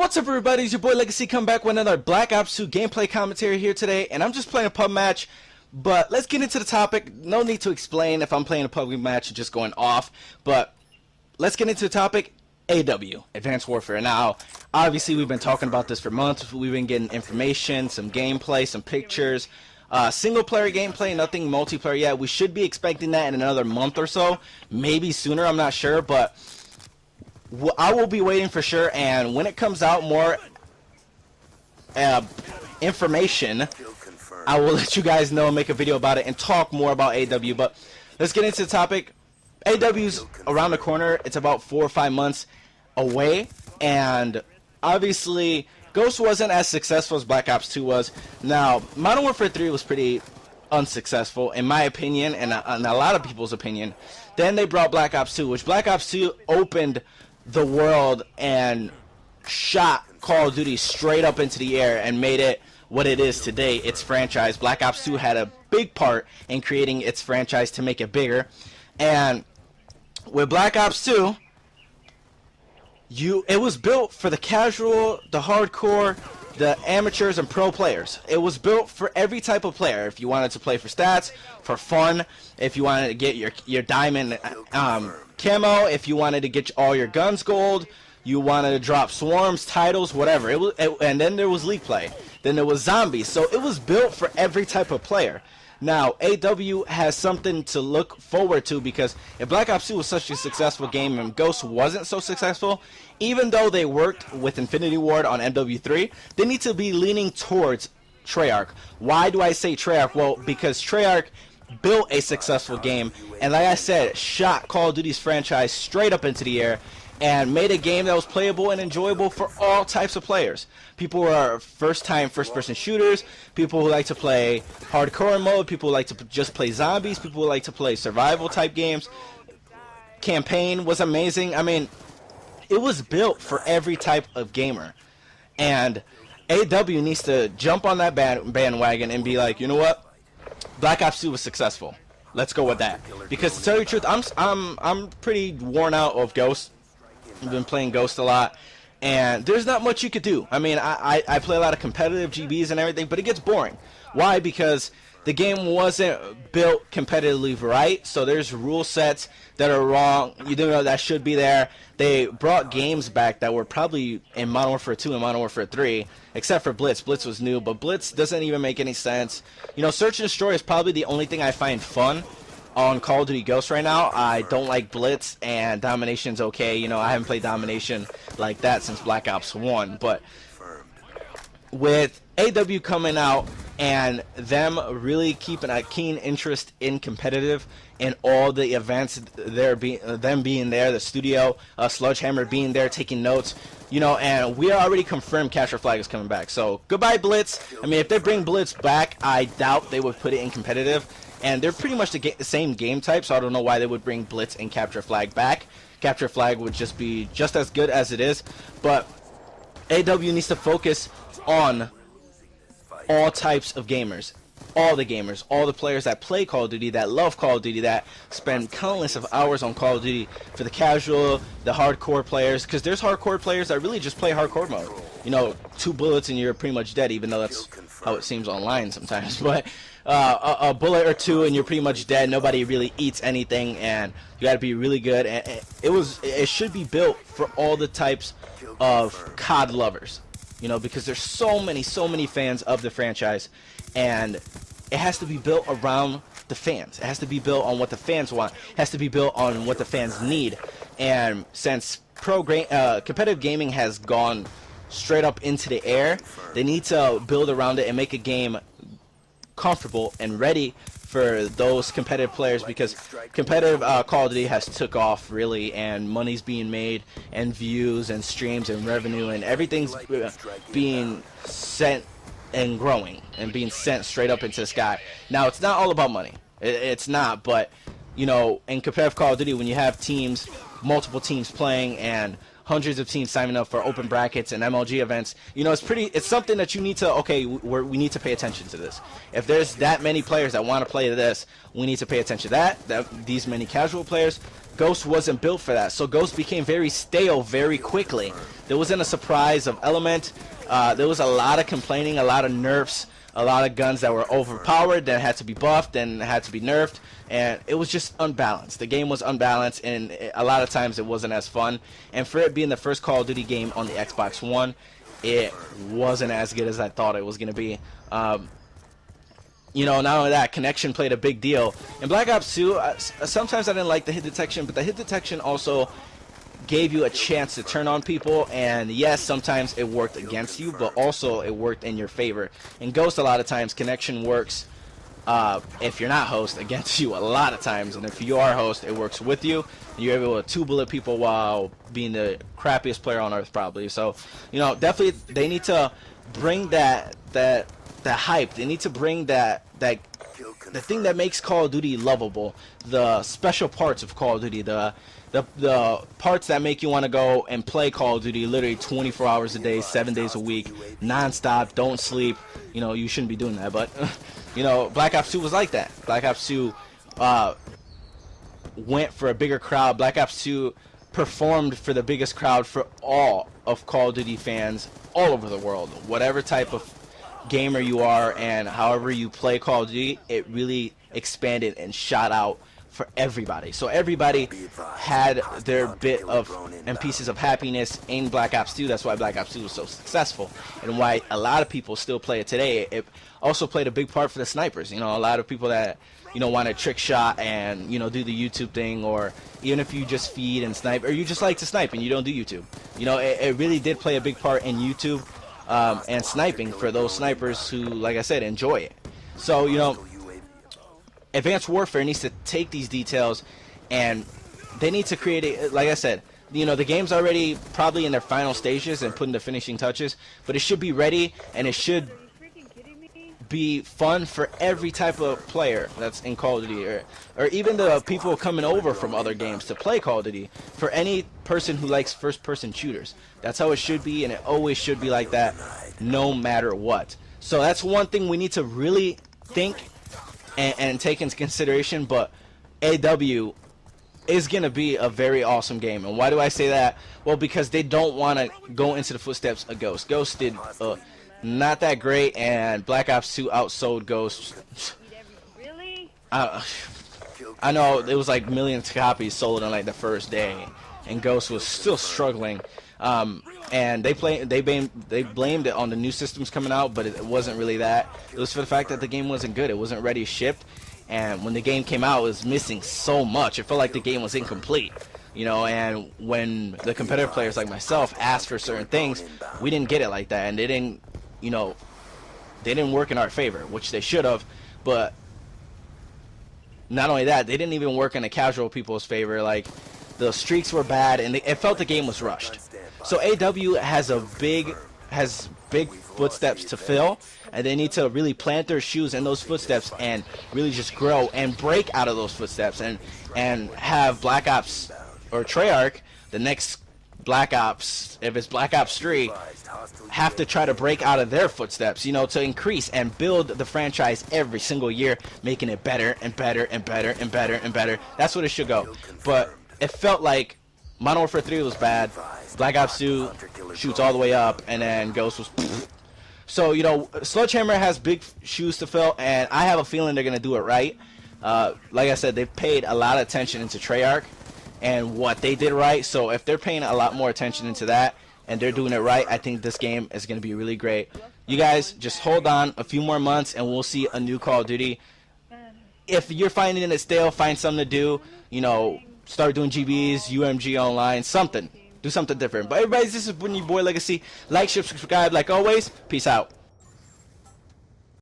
What's up, everybody? It's your boy Legacy, come back with another Black Ops 2 gameplay commentary here today, and I'm just playing a pub match. But let's get into the topic. No need to explain if I'm playing a pub match and just going off, but let's get into the topic. AW, Advanced Warfare. Now, obviously we've been talking about this for months. We've been getting information, some gameplay, some pictures, single player gameplay, nothing multiplayer yet. We should be expecting that in another month or so, maybe sooner, I'm not sure, but I will be waiting for sure. And when it comes out, more information, I will let you guys know and make a video about it and talk more about AW. But let's get into the topic. AW's around the corner. It's about 4 or 5 months away, and obviously Ghost wasn't as successful as Black Ops 2 was. Now, Modern Warfare 3 was pretty unsuccessful in my opinion, and a lot of people's opinion. Then they brought Black Ops 2, which Black Ops 2 opened the world and shot Call of Duty straight up into the air and made it what it is today, its franchise. Black Ops 2 had a big part in creating its franchise to make it bigger. And with Black Ops 2, it was built for the casual, the hardcore, the amateurs, and pro players. It was built for every type of player. If you wanted to play for stats, for fun, if you wanted to get your diamond camo, if you wanted to get all your guns gold, you wanted to drop swarms, titles, whatever. And then there was league play. Then there was zombies. So it was built for every type of player. Now, AW has something to look forward to, because if Black Ops 2 was such a successful game and Ghost wasn't so successful, even though they worked with Infinity Ward on MW3, they need to be leaning towards Treyarch. Why do I say Treyarch? Well, because Treyarch built a successful game, and like I said, shot Call of Duty's franchise straight up into the air and made a game that was playable and enjoyable for all types of players. People who are first-time first-person shooters, people who like to play hardcore mode, people who like to just play zombies, people who like to play survival-type games. Campaign was amazing. I mean, it was built for every type of gamer. And AW needs to jump on that bandwagon and be like, you know what? Black Ops 2 was successful. Let's go with that. Because to tell you the truth, I'm pretty worn out of Ghost. I've been playing Ghost a lot, and there's not much you could do. I mean, I play a lot of competitive GBs and everything, but it gets boring. Why? Because the game wasn't built competitively right, so there's rule sets that are wrong, you know, that should be there. They brought games back that were probably in Modern Warfare 2 and Modern Warfare 3, except for Blitz. Blitz was new, but Blitz doesn't even make any sense. You know, Search and Destroy is probably the only thing I find fun on Call of Duty Ghost right now. I don't like Blitz, and Domination's okay. You know, I haven't played Domination like that since Black Ops 1. But with AW coming out and them really keeping a keen interest in competitive and all the events, them being there, the studio, Sledgehammer being there, taking notes, you know, and we already confirmed Capture Flag is coming back. So goodbye Blitz. I mean, if they bring Blitz back, I doubt they would put it in competitive. And they're pretty much the same game type, so I don't know why they would bring Blitz and Capture Flag back. Capture Flag would just be just as good as it is. But AW needs to focus on all types of gamers. All the gamers, all the players that play Call of Duty, that love Call of Duty, that spend countless of hours on Call of Duty. For the casual, the hardcore players, because there's hardcore players that really just play hardcore mode. You know, 2 bullets and you're pretty much dead, even though that's how it seems online sometimes. But a bullet or 2 and you're pretty much dead. Nobody really eats anything, and you got to be really good. And it should be built for all the types of COD lovers, you know, because there's so many fans of the franchise, and it has to be built around the fans. It has to be built on what the fans want. It has to be built on what the fans need. And since competitive gaming has gone straight up into the air, they need to build around it and make a game comfortable and ready for those competitive players, because competitive Call of Duty has took off really, and money's being made, and views and streams and revenue and everything's being sent and growing and being sent straight up into the sky. Now, it's not all about money. It's not, but you know, in competitive Call of Duty, when you have teams, multiple teams playing, and hundreds of teams signing up for open brackets and MLG events, you know, it's something that you need to, okay, we need to pay attention to this. If there's that many players that want to play this, we need to pay attention to that these many casual players, Ghost wasn't built for that. So Ghost became very stale very quickly. There wasn't a surprise of element. There was a lot of complaining, a lot of nerfs, a lot of guns that were overpowered, that had to be buffed, and had to be nerfed, and it was just unbalanced. The game was unbalanced, and a lot of times it wasn't as fun. And for it being the first Call of Duty game on the Xbox One, it wasn't as good as I thought it was going to be. You know, not only that, connection played a big deal. In Black Ops 2, sometimes I didn't like the hit detection, but the hit detection also gave you a chance to turn on people, and yes, sometimes it worked against you, but also it worked in your favor. In Ghost, a lot of times connection works if you're not host against you a lot of times, and if you are host, it works with you. You're able to two-bullet people while being the crappiest player on earth probably. So, you know, definitely they need to bring that hype. They need to bring the thing that makes Call of Duty lovable, the special parts of Call of Duty, the parts that make you want to go and play Call of Duty literally 24 hours a day, 7 days a week, non-stop, don't sleep. You know, you shouldn't be doing that, but you know, Black Ops 2 was like that. Black Ops 2 went for a bigger crowd. Black Ops 2 performed for the biggest crowd for all of Call of Duty fans all over the world. Whatever type of gamer you are and however you play Call of Duty, it really expanded and shot out for everybody. So everybody had their bit of and pieces of happiness in Black Ops 2. That's why Black Ops 2 was so successful, and why a lot of people still play it today. It also played a big part for the snipers. You know, a lot of people that, you know, want to trick shot and, you know, do the YouTube thing, or even if you just feed and snipe, or you just like to snipe and you don't do YouTube. You know, it really did play a big part in YouTube and sniping for those snipers who, like I said, enjoy it. So, you know, Advanced Warfare needs to take these details, and they need to create a, like I said, you know, the game's already probably in their final stages and putting the finishing touches, but it should be ready, and it should be fun for every type of player that's in Call of Duty, or even the people coming over from other games to play Call of Duty. For any person who likes first-person shooters, that's how it should be, and it always should be like that, no matter what. So that's one thing we need to really think and take into consideration. But AW is going to be a very awesome game. And why do I say that? Well, because they don't want to go into the footsteps of Ghost. Ghost did not that great, and Black Ops 2 outsold Ghost. I know it was like millions of copies sold on like the first day, and Ghost was still struggling. And they blamed it on the new systems coming out, but it wasn't really that. It was for the fact that the game wasn't good. It wasn't ready shipped, and when the game came out, it was missing so much. It felt like the game was incomplete, you know. And when the competitive players like myself asked for certain things, we didn't get it like that, and they didn't, you know, they didn't work in our favor, which they should have. But not only that, they didn't even work in the casual people's favor. Like, the streaks were bad, and it felt the game was rushed. So AW has big footsteps to fill, and they need to really plant their shoes in those footsteps and really just grow and break out of those footsteps, and have Black Ops or Treyarch, the next Black Ops, if it's Black Ops 3, have to try to break out of their footsteps, you know, to increase and build the franchise every single year, making it better and better and better and better and better. That's what it should go. But it felt like Modern Warfare 3 was bad, Black Ops 2 shoots all the way up, and then Ghost was pfft. So, you know, Sledgehammer has big shoes to fill, and I have a feeling they're going to do it right. Like I said, they've paid a lot of attention into Treyarch and what they did right. So if they're paying a lot more attention into that and they're doing it right, I think this game is going to be really great. You guys just hold on a few more months and we'll see a new Call of Duty. If you're finding it stale, find something to do. You know, start doing GBs, UMG online, something. Do something different. But everybody, this is your boy Legacy. Like, subscribe, like always. Peace out.